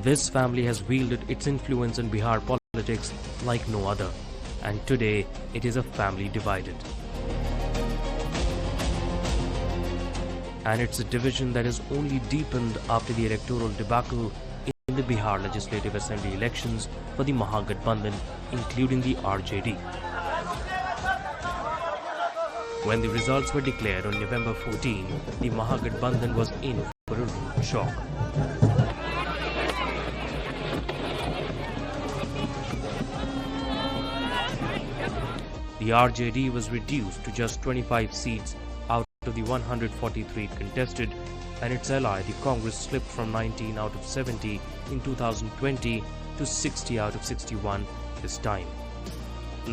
This family has wielded its influence in Bihar politics like no other, and today it is a family divided. And it's a division that has only deepened after the electoral debacle in the Bihar Legislative Assembly elections for the Mahagathbandhan, including the RJD. When the results were declared on November 14, the Mahagathbandhan was in for a rude shock. The RJD was reduced to just 25 seats out of the 143 contested, and its ally, the Congress, slipped from 19 out of 70 in 2020 to 60 out of 61 this time.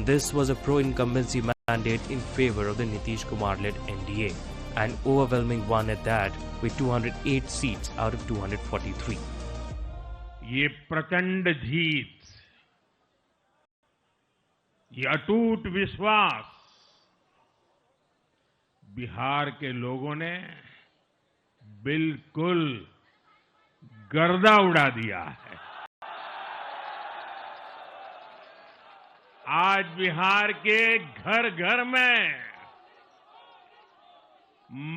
This was a pro-incumbency mandate in favor of the Nitish Kumar-led NDA, an overwhelming one at that, with 208 seats out of 243. ये प्रचंड जीत, ये अटूट विश्वास बिहार के लोगों ने बिल्कुल गर्दा उड़ा दिया है। आज बिहार के घर घर में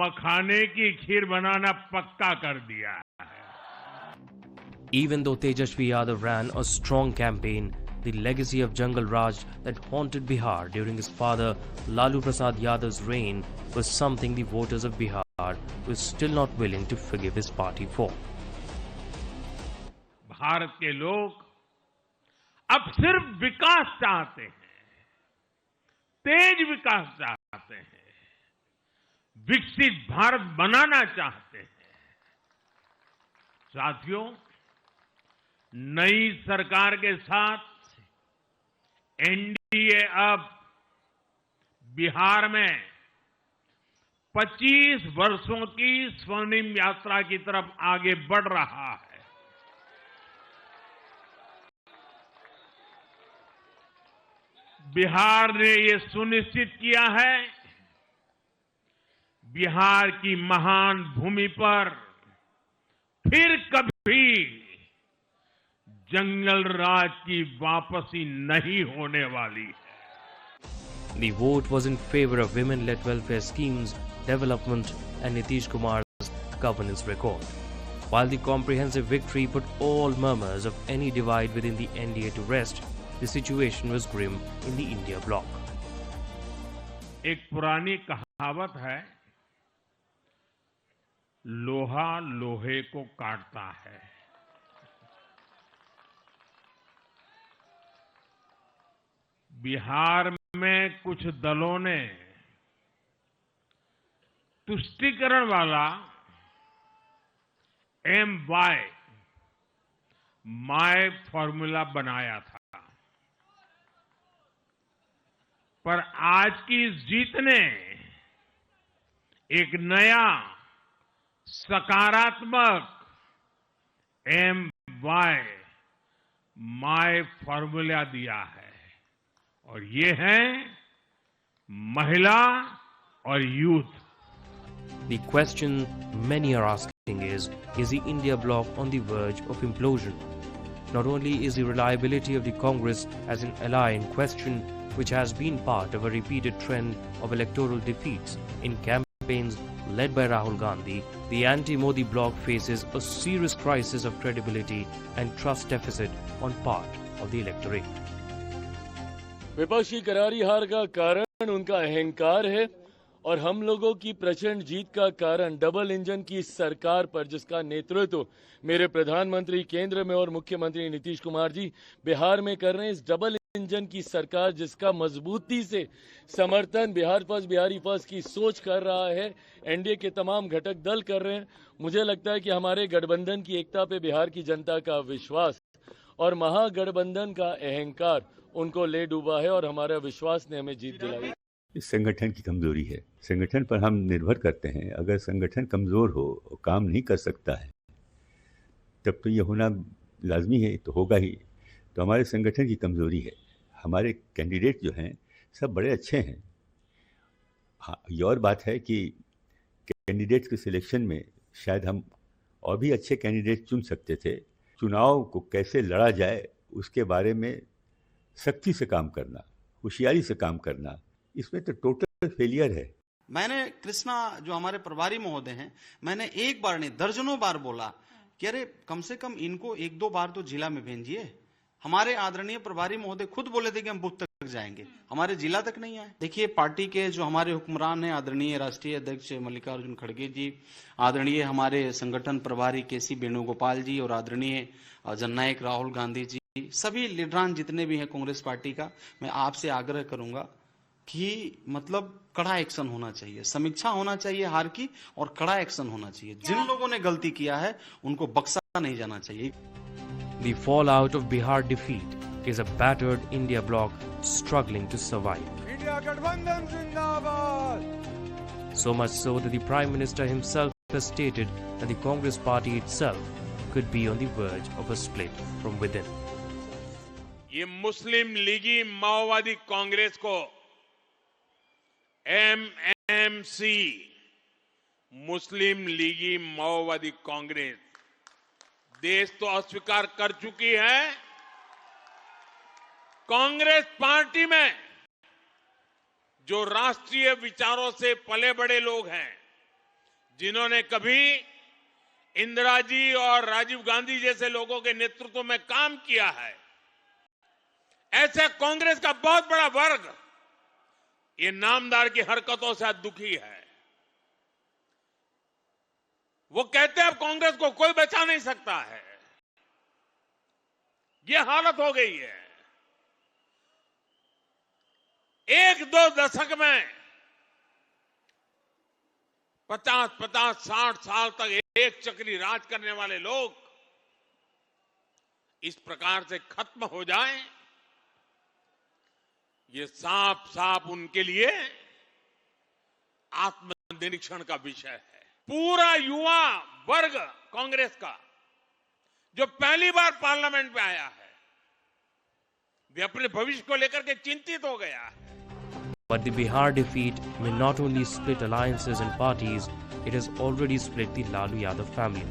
मखाने की खीर बनाना पक्का कर दिया है। Even though Tejashwi Yadav ran a strong campaign, the legacy of Jungle Raj that haunted Bihar during his father Lalu Prasad Yadav's reign was something the voters of Bihar were still not willing to forgive his party for. Bharat के लोग अब सिर्फ विकास चाहते हैं, तेज विकास चाहते हैं, विकसित भारत बनाना चाहते हैं। साथियों, नई सरकार के साथ एनडीए अब बिहार में 25 वर्षों की स्वर्णिम यात्रा की तरफ आगे बढ़ रहा है। बिहार ने ये सुनिश्चित किया है, बिहार की महान भूमि पर फिर कभी जंगल राज की वापसी नहीं होने वाली है। The vote was in favor of women-led welfare schemes, development and Nitish Kumar's governance record. While the comprehensive victory put all murmurs of any divide within the NDA to rest, the situation was grim in the India bloc. एक पुरानी कहावत है, लोहा लोहे को काटता है। बिहार में कुछ दलों ने तुष्टीकरण वाला MY माय फॉर्मूला बनाया था, पर आज की इस जीत ने एक नया सकारात्मक MY माय फॉर्मूला दिया है, और ये है महिला और youth. The question many are asking is the India bloc on the verge of implosion? Not only is the reliability of the Congress as an ally in question, which has been part of a repeated trend of electoral defeats in campaigns led by Rahul Gandhi, the anti-Modi bloc faces a serious crisis of credibility and trust deficit on part of the electorate. विपक्ष की करारी हार का कारण उनका अहंकार है, और हम लोगों की प्रचंड जीत का कारण डबल इंजन की सरकार पर, जिसका नेतृत्व मेरे प्रधानमंत्री केंद्र में और मुख्यमंत्री नीतीश कुमार जी बिहार में कर रहे हैं। इस डबल इंजन की सरकार जिसका मजबूती से समर्थन बिहार फर्स्ट, बिहारी फर्स्ट की सोच कर रहा है, एनडीए के तमाम घटक दल कर रहे हैं। मुझे लगता है कि हमारे गठबंधन की एकता पे बिहार की जनता का विश्वास और महागठबंधन का अहंकार उनको ले डूबा है, और हमारा विश्वास ने हमें जीत दिलाई। इस संगठन की कमजोरी है, संगठन पर हम निर्भर करते हैं। अगर संगठन कमजोर हो और काम नहीं कर सकता है, तब तो ये होना लाजमी है, तो होगा ही। तो हमारे संगठन की कमजोरी है। हमारे कैंडिडेट जो हैं सब बड़े अच्छे हैं। हाँ, ये और बात है कि कैंडिडेट्स के सिलेक्शन में शायद हम और भी अच्छे कैंडिडेट चुन सकते थे। चुनाव को कैसे लड़ा जाए उसके बारे में सख्ती से काम करना, होशियारी से काम करना, इसमें तो टोटल फेलियर है। मैंने कृष्णा जो हमारे प्रभारी महोदय हैं, मैंने एक बार नहीं दर्जनों बार बोला कि अरे कम से कम इनको एक दो बार तो जिला में भेजिए। हमारे आदरणीय प्रभारी महोदय खुद बोले थे कि हम बूथ तक जाएंगे, हमारे जिला तक नहीं आए। देखिए पार्टी के जो हमारे हुक्मरान हैं, आदरणीय राष्ट्रीय अध्यक्ष मल्लिकार्जुन खड़गे जी, आदरणीय हमारे संगठन प्रभारी केसी वेणुगोपाल जी और आदरणीय जननायक राहुल गांधी जी, सभी लीडरान जितने भी हैं कांग्रेस पार्टी का, मैं आपसे आग्रह करूंगा कि मतलब कड़ा एक्शन होना चाहिए, समीक्षा होना चाहिए हार की और कड़ा एक्शन होना चाहिए। जिन लोगों ने गलती किया है उनको बख्शा नहीं जाना चाहिए। The fallout of Bihar defeat is a battered India bloc struggling to survive. India Gadbandhan Zindabad! So much so that the Prime Minister himself has stated that the Congress party itself could be on the verge of a split from within. ये मुस्लिम लीगी माओवादी कांग्रेस को MMC, मुस्लिम लीगी माओवादी कांग्रेस देश तो अस्वीकार कर चुकी है। कांग्रेस पार्टी में जो राष्ट्रीय विचारों से पले बड़े लोग हैं, जिन्होंने कभी इंदिरा जी और राजीव गांधी जैसे लोगों के नेतृत्व में काम किया है, ऐसे कांग्रेस का बहुत बड़ा वर्ग ये नामदार की हरकतों से दुखी है। वो कहते हैं अब कांग्रेस को कोई बचा नहीं सकता है। ये हालत हो गई है। एक दो दशक में 50-50, 60 साल तक एक चक्री राज करने वाले लोग इस प्रकार से खत्म हो जाएं, ये साफ साफ उनके लिए आत्मनिरीक्षण का विषय है। पूरा युवा वर्ग कांग्रेस का जो पहली बार पार्लियामेंट में आया है, वे अपने भविष्य को लेकर के चिंतित हो गया है। But the Bihar defeat may not only split alliances and parties, it has already split the Lalu Yadav family.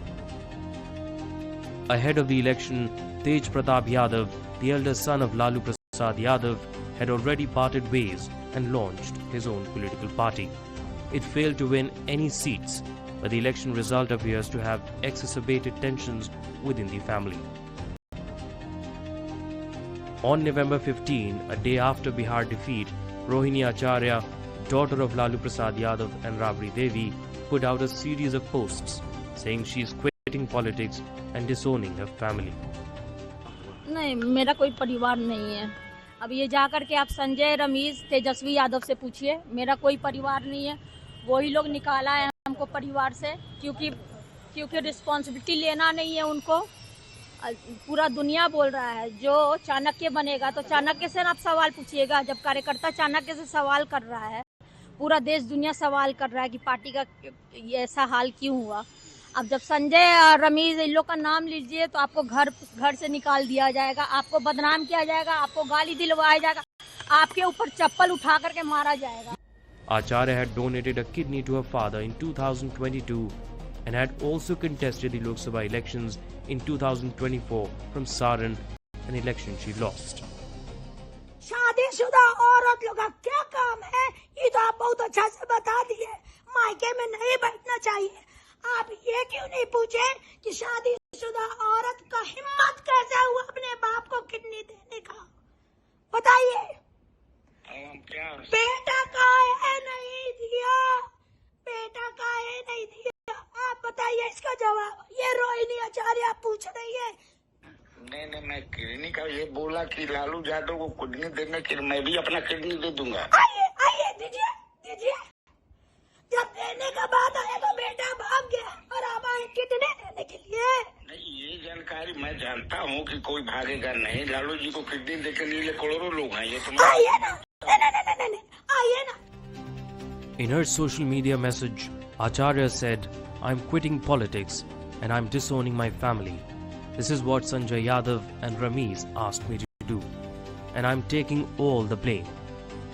Ahead of the election, Tej Pratap Yadav, the elder son of Lalu Prasad Yadav, had already parted ways and launched his own political party. It failed to win any seats, but the election result appears to have exacerbated tensions within the family. On November 15, a day after Bihar defeat, Rohini Acharya, daughter of Lalu Prasad Yadav and Rabri Devi, put out a series of posts saying she is quitting politics and disowning her family. नहीं, मेरा कोई परिवार नहीं है। अब ये जाकर के आप संजय, रमेश, तेजस्वी यादव से पूछिए, मेरा कोई परिवार नहीं है। वही लोग निकाला है हमको परिवार से, क्योंकि रिस्पॉन्सिबिलिटी लेना नहीं है उनको। पूरा दुनिया बोल रहा है जो चाणक्य बनेगा तो चाणक्य से आप सवाल पूछिएगा। जब कार्यकर्ता चाणक्य से सवाल कर रहा है, पूरा देश दुनिया सवाल कर रहा है कि पार्टी का ऐसा हाल क्यों हुआ। अब जब संजय, रमेश, इन लोग का नाम लीजिए तो आपको घर से निकाल दिया जाएगा, आपको बदनाम किया जाएगा, आपको गाली दिलवाया जाएगा, आपके ऊपर चप्पल उठा करके मारा जाएगा। Acharya had donated a kidney to her father in 2022 and had also contested the Lok Sabha elections in 2024 from Saran, an election she lost. शादीशुदा औरत लोग का क्या काम है, ये तो आप बहुत अच्छा से बता दिए। मायके में नहीं बैठना चाहिए। आप ये क्यों नहीं पूछे कि शादीशुदा औरत का हिम्मत कैसे हुआ अपने बाप को किडनी देने का? बताइए। बेटा का है नहीं दिया, बेटा का है नहीं दिया, आप बताइए इसका जवाब। ये रोहिणी आचार्य पूछ रही है। नहीं, मैं किडनी का ये बोला कि लालू यादव को किडनी देने के लिए मैं भी अपना किडनी दे दूंगा। आइए दीजिए। जब देने का बात आया तो बेटा भाग गया और आप आए किडनी देने के लिए। नहीं, ये जानकारी मैं जानता हूँ कि कोई भागेगा नहीं। लालू जी को किडनी देने के लिए करोड़ों लोग हैं। ये तो आइए ना, नहीं, आइए ना। In her social media message, Acharya said, "I'm quitting politics and I'm disowning my family. This is what Sanjay Yadav and Ramesh asked me to do, and I'm taking all the blame."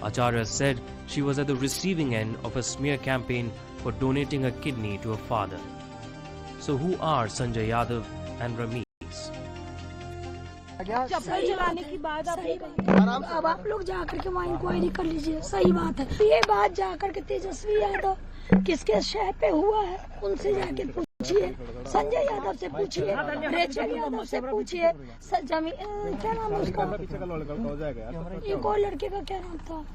Acharya said she was at the receiving end of a smear campaign for donating a kidney to her father. So who are Sanjay Yadav and Ramesh? चप्पल चलाने की बात अब आप लोग जाकर के वहाँ inquiry कर लीजिए। सही बात है। ये बात जाकर के तेजस्वी यादव किसके शह पे हुआ है उनसे जाके पूछिए, संजय यादव से पूछिए, रेचल यादव से पूछिए, क्या नाम है उसका, एक और लड़के का क्या नाम था,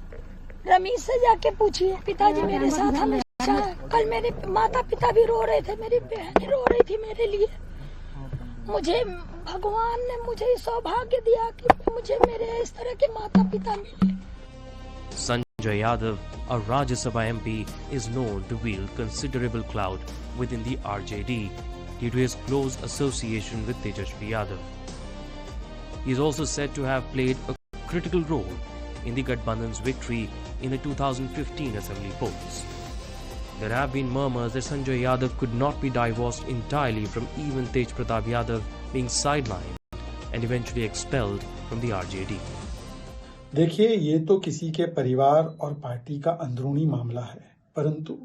रमीज से जाके पूछिए। पिताजी मेरे साथ हमेशा, कल मेरे माता पिता भी रो रहे थे, मेरी बहन रो रही थी मेरे लिए। मुझे भगवान ने मुझे सौभाग्य दिया कि मुझे मेरे इस तरह के माता पिता मिले। Sanjay Yadav, a Rajya Sabha MP, is known to wield considerable clout within the RJD due to his close association with Tejasvi Yadav. He is also said to have played a critical role in the Gadbandhan's victory in the 2015 assembly polls. There have been murmurs that Sanjay Yadav could not be divorced entirely from even Tej Pratap Yadav being sidelined and eventually expelled from the RJD. देखिए, ये तो किसी के परिवार और party का अंदरूनी मामला है, परंतु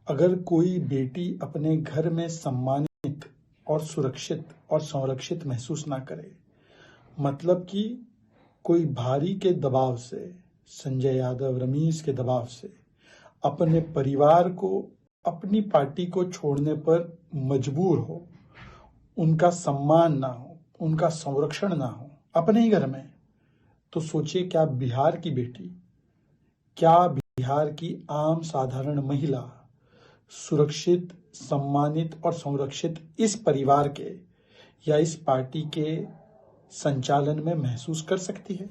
अगर कोई बेटी अपने घर में सम्मानित और सुरक्षित और संरक्षित महसूस ना करे, मतलब कि कोई भारी के दबाव से, संजय यादव, रमीज के दबाव से अपने परिवार को, अपनी पार्टी को छोड़ने पर मजबूर हो, उनका सम्मान ना हो, उनका संरक्षण ना हो अपने ही घर में, तो सोचिए क्या बिहार की बेटी, क्या बिहार की आम साधारण महिला सुरक्षित, सम्मानित और संरक्षित इस परिवार के या इस पार्टी के संचालन में महसूस कर सकती है?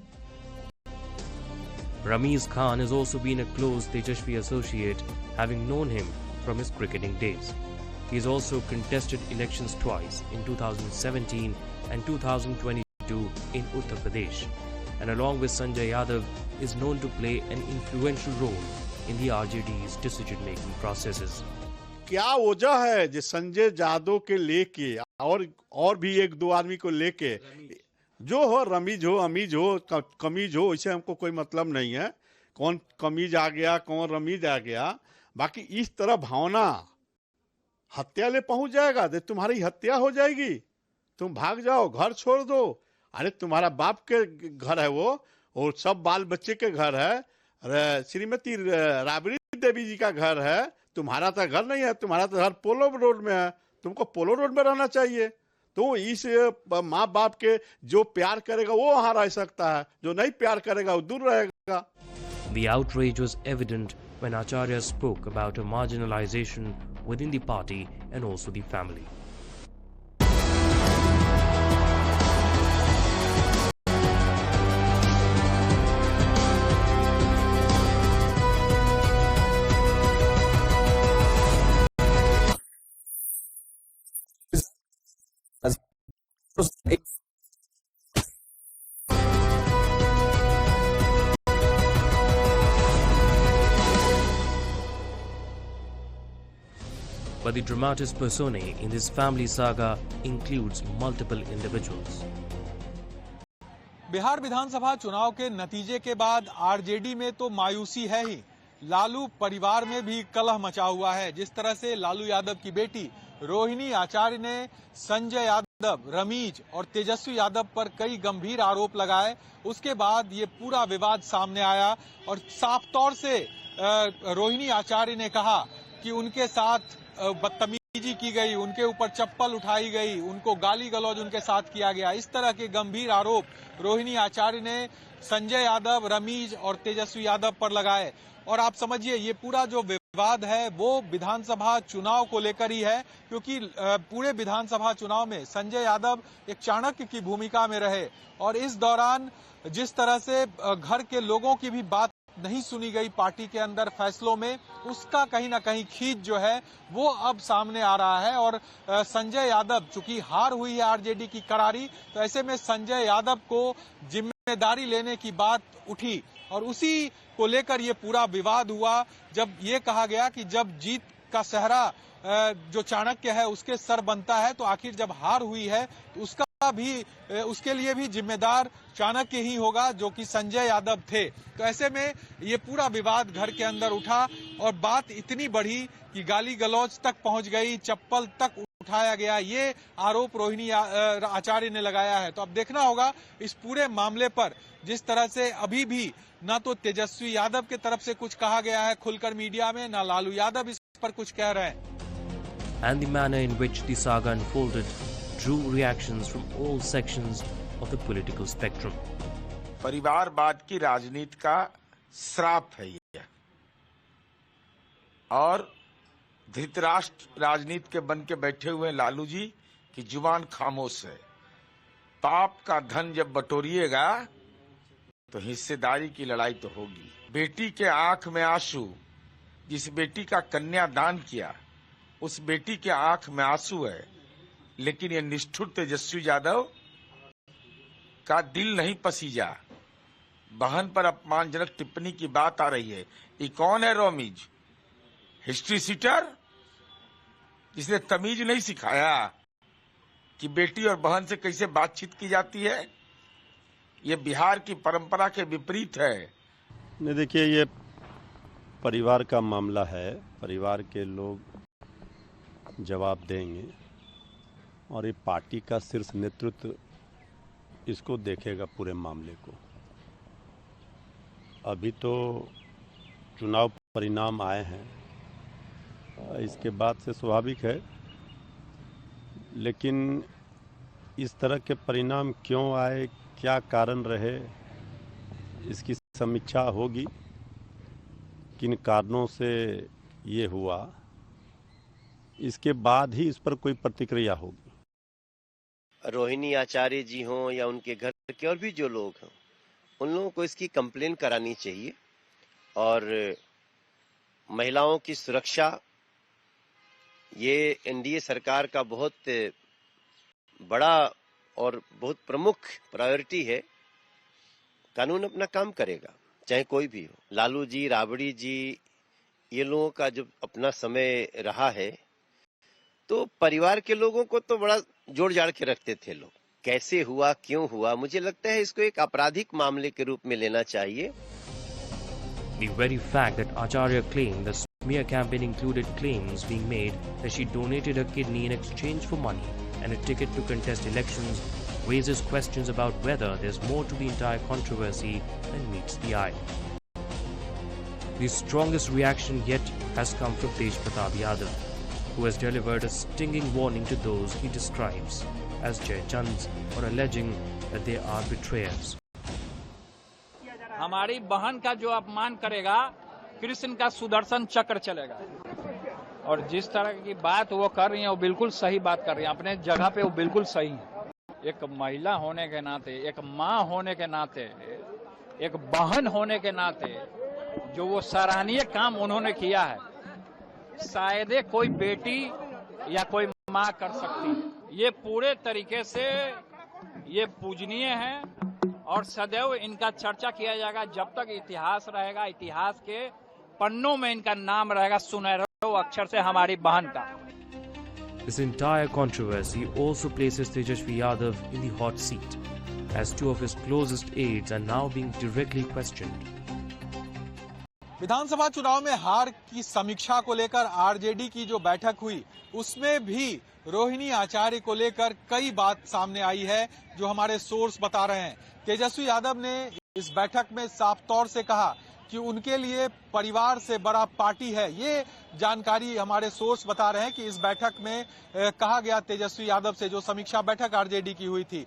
Ramiz Khan has also been a close Tejasvi associate, having known him from his cricketing days. He has also contested elections twice, in 2017 and 2022 in Uttar Pradesh, and along with Sanjay Yadav is known to play an influential role in the RJD's decision-making processes. क्या वजह है जो संजय यादव के लेके और भी एक दो आदमी को लेके, जो हो रमीज हो, अमीज हो, कमीज हो, इससे हमको कोई मतलब नहीं है कौन कमीज आ गया कौन रमीज आ गया। बाकी इस तरह भावना हत्या ले पहुंच जाएगा, तो तुम्हारी हत्या हो जाएगी, तुम भाग जाओ, घर छोड़ दो। अरे तुम्हारा बाप के घर है वो, और सब बाल बच्चे के घर है, श्रीमती राबड़ी देवी जी का घर है, तुम्हारा तो घर नहीं है, तुम्हारा तो घर पोलो रोड में है, तुमको पोलो रोड में रहना चाहिए। तो इस माँ बाप के जो प्यार करेगा वो वहां रह सकता है, जो नहीं प्यार करेगा वो दूर रहेगा। The outrage was evident when Acharya spoke about a marginalization within the party and also the family. But the dramatis personae in this family saga includes multiple individuals. Bihar विधानसभा चुनाव के नतीजे के बाद आरजेडी में तो मायूसी है ही, लालू परिवार में भी कलह मचा हुआ है। जिस तरह से लालू यादव की बेटी रोहिणी आचार्य ने संजय यादव, रमीज और तेजस्वी यादव पर कई गंभीर आरोप लगाए, उसके बाद ये पूरा विवाद सामने आया और साफ तौर से रोहिणी आचार्य ने कहा कि उनके साथ बदतमीजी की गई, उनके ऊपर चप्पल उठाई गई, उनको गाली गलौज उनके साथ किया गया। इस तरह के गंभीर आरोप रोहिणी आचार्य ने संजय यादव, रमीज और तेजस्वी यादव पर लगाए। और आप समझिए ये पूरा जो विवाद है वो विधानसभा चुनाव को लेकर ही है, क्योंकि पूरे विधानसभा चुनाव में संजय यादव एक चाणक्य की भूमिका में रहे और इस दौरान जिस तरह से घर के लोगों की भी बात नहीं सुनी गई पार्टी के अंदर फैसलों में, उसका कहीं ना कहीं खींच जो है वो अब सामने आ रहा है। और संजय यादव, चूंकि हार हुई है आरजेडी की करारी, तो ऐसे में संजय यादव को जिम्मेदारी लेने की बात उठी और उसी को लेकर ये पूरा विवाद हुआ, जब ये कहा गया कि जब जीत का सेहरा जो चाणक्य है उसके सर बनता है, तो आखिर जब हार हुई है तो उसके लिए भी जिम्मेदार चाणक्य ही होगा, जो कि संजय यादव थे। तो ऐसे में ये पूरा विवाद घर के अंदर उठा और बात इतनी बढ़ी कि गाली गलौज तक पहुंच गई, चप्पल तक उठाया गया, ये आरोप रोहिणी आचार्य ने लगाया है। तो अब देखना होगा इस पूरे मामले पर, जिस तरह से अभी भी ना तो तेजस्वी यादव के तरफ से कुछ कहा गया है खुलकर मीडिया में, ना लालू यादव इस पर कुछ कह रहे हैं। And the manner in which the saga unfolded drew reactions from all sections of the political spectrum. परिवारवाद की राजनीति का श्राप है ये, और धृतराष्ट्र राजनीति के बन के बैठे हुए लालू जी की जुबान खामोश है। पाप का धन जब बटोरिएगा तो हिस्सेदारी की लड़ाई तो होगी। बेटी के आंख में आंसू, जिस बेटी का कन्यादान किया उस बेटी के आंख में आंसू है, लेकिन ये निष्ठुर तेजस्वी यादव का दिल नहीं पसीजा। बहन पर अपमानजनक टिप्पणी की बात आ रही है। ये कौन है रोमीज? हिस्ट्री सीटर, जिसने तमीज नहीं सिखाया कि बेटी और बहन से कैसे बातचीत की जाती है। ये बिहार की परंपरा के विपरीत है। नहीं, देखिए, ये परिवार का मामला है, परिवार के लोग जवाब देंगे और ये पार्टी का शीर्ष नेतृत्व इसको देखेगा पूरे मामले को। अभी तो चुनाव परिणाम आए हैं, इसके बाद से स्वाभाविक है, लेकिन इस तरह के परिणाम क्यों आए, क्या कारण रहे, इसकी समीक्षा होगी। किन कारणों से ये हुआ, इसके बाद ही इस पर कोई प्रतिक्रिया होगी। रोहिणी आचार्य जी हों या उनके घर के और भी जो लोग हों, उन लोगों को इसकी कंप्लेन करानी चाहिए। और महिलाओं की सुरक्षा ये एनडीए सरकार का बहुत बड़ा और बहुत प्रमुख प्रायोरिटी है। कानून अपना काम करेगा, चाहे कोई भी हो। लालू जी, राबड़ी जी, ये लोगों का जब अपना समय रहा है तो परिवार के लोगों को तो बड़ा जोड़ जाड़ के रखते थे लोग। कैसे हुआ, क्यों हुआ, मुझे लगता है इसको एक आपराधिक मामले के रूप में लेना चाहिए। The very fact that Acharya claimed the smear campaign included claims being made that she donated a kidney in exchange for money and a ticket to contest elections raises questions about whether there's more to the entire controversy than meets the eye. The strongest reaction yet has come from Tej Pratap Yadav, who has delivered a stinging warning to those he describes as Jai Chands for alleging that they are betrayers. हमारी बहन का जो अपमान करेगा, कृष्ण का सुदर्शन चक्र चलेगा। और जिस तरह की बात वो कर रही है वो बिल्कुल सही बात कर रही है, अपने जगह पे वो बिल्कुल सही है। एक महिला होने के नाते, एक माँ होने के नाते, एक बहन होने के नाते जो वो सराहनीय काम उन्होंने किया है, शायद कोई बेटी या कोई माँ कर सकती है। ये पूरे तरीके से ये पूजनीय है और सदैव इनका चर्चा किया जाएगा जब तक इतिहास रहेगा। इतिहास के पन्नों में इनका नाम रहेगा सुनहरे अक्षर से, हमारी बहन का। This entire controversy also places Tejasvi Yadav in the hot seat, as two of his closest aides are now being directly questioned. विधानसभा चुनाव में हार की समीक्षा को लेकर आरजेडी की जो बैठक हुई, उसमें भी रोहिणी आचार्य को लेकर कई बात सामने आई है, जो हमारे सोर्स बता रहे हैं। तेजस्वी यादव ने इस बैठक में साफ तौर से कहा कि उनके लिए परिवार से बड़ा पार्टी है। ये जानकारी हमारे सोर्स बता रहे हैं कि इस बैठक में कहा गया तेजस्वी यादव से, जो समीक्षा बैठक आरजेडी की हुई थी।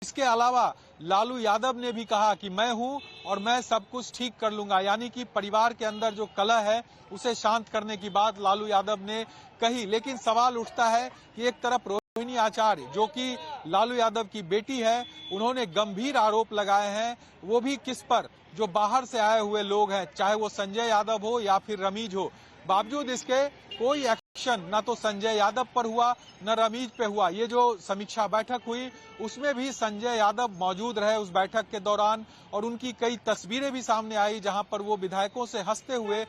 इसके अलावा लालू यादव ने भी कहा कि मैं हूं और मैं सब कुछ ठीक कर लूंगा, यानी कि परिवार के अंदर जो कलह है उसे शांत करने की बात लालू यादव ने कही। लेकिन सवाल उठता है कि एक तरफ रोहिणी आचार्य, जो कि लालू यादव की बेटी है, उन्होंने गंभीर आरोप लगाए हैं, वो भी किस पर? जो बाहर से आए हुए लोग हैं, चाहे वो संजय यादव हो या फिर रमीज हो। बावजूद इसके कोई एक्शन न तो संजय यादव पर हुआ न रमीज पे हुआ। ये जो समीक्षा बैठक हुई उसमें भी संजय यादव मौजूद रहे उस बैठक के दौरान, और उनकी कई तस्वीरें भी सामने आई जहां पर वो विधायकों से हंसते हुए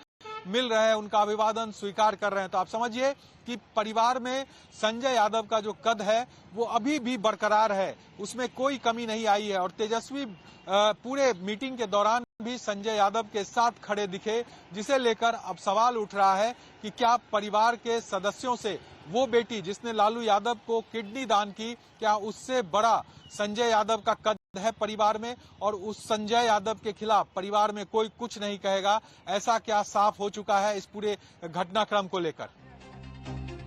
मिल रहे हैं, उनका अभिवादन स्वीकार कर रहे हैं। तो आप समझिए कि परिवार में संजय यादव का जो कद है वो अभी भी बरकरार है, उसमें कोई कमी नहीं आई है। और तेजस्वी पूरे मीटिंग के दौरान भी संजय यादव के साथ खड़े दिखे, जिसे लेकर अब सवाल उठ रहा है कि क्या परिवार के सदस्यों से वो बेटी जिसने लालू यादव को किडनी दान की, क्या उससे बड़ा संजय यादव का कद है परिवार में? और उस संजय यादव के खिलाफ परिवार में कोई कुछ नहीं कहेगा, ऐसा क्या साफ हो चुका है इस पूरे घटनाक्रम को लेकर?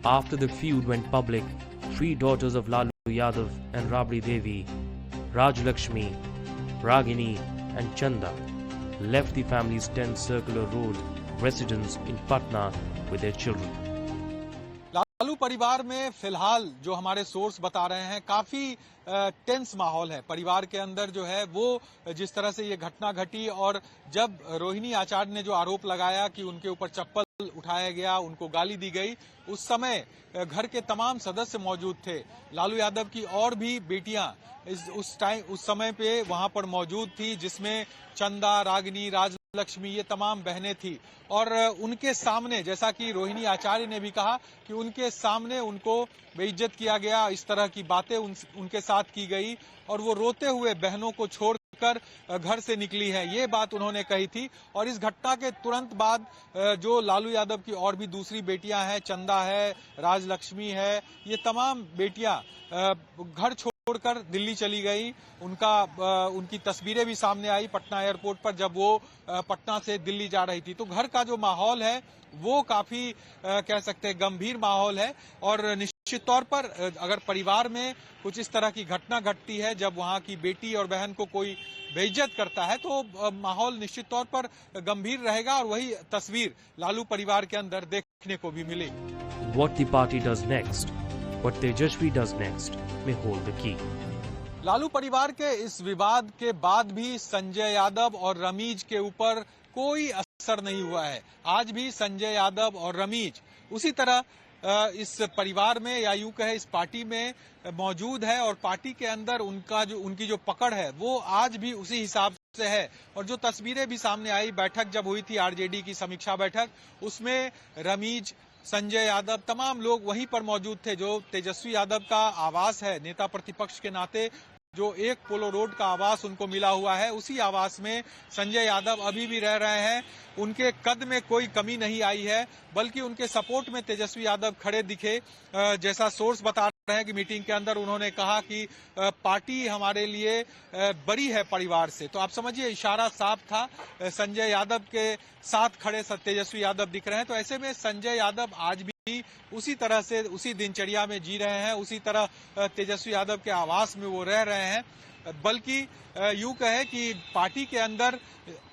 After the feud went public, 3 daughters of Lalu Yadav and Rabri Devi, Rajlakshmi, Ragini and Chanda, left the family's 10 Circular Road residence in Patna with their children. Lalu परिवार में फिलहाल जो हमारे सोर्स बता रहे हैं काफी टेंस माहौल है परिवार के अंदर जो है वो। जिस तरह से ये घटना घटी और जब रोहिणी आचार्य ने जो आरोप लगाया कि उनके ऊपर चप्पल उठाया गया, उनको गाली दी गई, उस समय घर के तमाम सदस्य मौजूद थे। लालू यादव की और भी बेटियां उस समय पे वहां पर मौजूद थी, जिसमें चंदा, रागिनी, राजलक्ष्मी, ये तमाम बहनें थी। और उनके सामने, जैसा कि रोहिणी आचार्य ने भी कहा कि उनके सामने उनको बेइज्जत किया गया, इस तरह की बातें उनके साथ की गई और वो रोते हुए बहनों को छोड़कर घर से निकली है, ये बात उन्होंने कही थी। और इस घटना के तुरंत बाद जो लालू यादव की और भी दूसरी बेटियां हैं, चंदा है, राजलक्ष्मी है, ये तमाम बेटियां घर छोड़कर दिल्ली चली गई। उनकी तस्वीरें भी सामने आई पटना एयरपोर्ट पर जब वो पटना से दिल्ली जा रही थी। तो घर का जो माहौल है वो काफी कह सकते हैं गंभीर माहौल है। और निश्चित तौर पर अगर परिवार में कुछ इस तरह की घटना घटती है, जब वहां की बेटी और बहन को कोई बेइज्जत करता है, तो माहौल निश्चित तौर पर गंभीर रहेगा और वही तस्वीर लालू परिवार के अंदर देखने को भी मिली। What the party does next, what Tejaswi does next, may hold the key. Lalu परिवार के इस विवाद के बाद भी संजय यादव और रमीज के ऊपर कोई असर नहीं हुआ है। आज भी संजय यादव और रमीज उसी तरह इस परिवार में या यूं कहे इस पार्टी में मौजूद है और पार्टी के अंदर उनकी जो पकड़ है वो आज भी उसी हिसाब से है। और जो तस्वीरें भी सामने आई, बैठक जब हुई थी आरजेडी की समीक्षा बैठक, उसमें रमीज, संजय यादव, तमाम लोग वहीं पर मौजूद थे। जो तेजस्वी यादव का आवास है नेता प्रतिपक्ष के नाते, जो एक पोलो रोड का आवास उनको मिला हुआ है, उसी आवास में संजय यादव अभी भी रह रहे हैं। उनके कद में कोई कमी नहीं आई है, बल्कि उनके सपोर्ट में तेजस्वी यादव खड़े दिखे। जैसा सोर्स बता रहे हैं कि मीटिंग के अंदर उन्होंने कहा कि पार्टी हमारे लिए बड़ी है परिवार से। तो आप समझिए इशारा साफ था, संजय यादव के साथ खड़े तेजस्वी यादव दिख रहे हैं। तो ऐसे में संजय यादव आज भी उसी तरह से उसी दिनचर्या में जी रहे हैं, उसी तरह तेजस्वी यादव के आवास में वो रह रहे हैं। बल्कि यूं कहे कि पार्टी के अंदर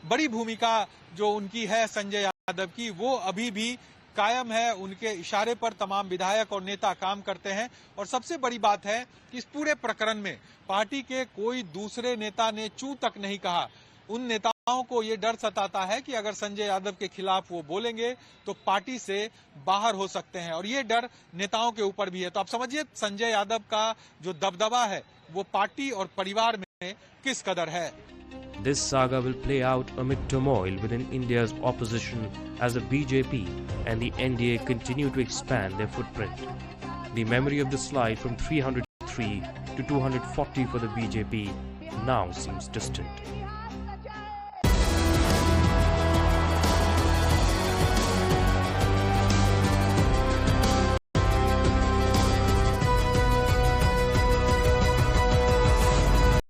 बड़ी भूमिका जो उनकी है संजय यादव की, वो अभी भी कायम है। उनके इशारे पर तमाम विधायक और नेता काम करते हैं। और सबसे बड़ी बात है कि इस पूरे प्रकरण में पार्टी के कोई दूसरे नेता ने चू तक नहीं कहा। उन नेताओं को ये डर सताता है कि अगर संजय यादव के खिलाफ वो बोलेंगे तो पार्टी से बाहर हो सकते हैं, और ये डर नेताओं के ऊपर भी है। तो आप समझिए संजय यादव का जो दबदबा है वो पार्टी और परिवार में किस कदर है। This saga will play out amid turmoil within India's opposition as the BJP and the NDA continue to expand their footprint. The memory of the slide from 303 to 240 for the BJP now seems distant.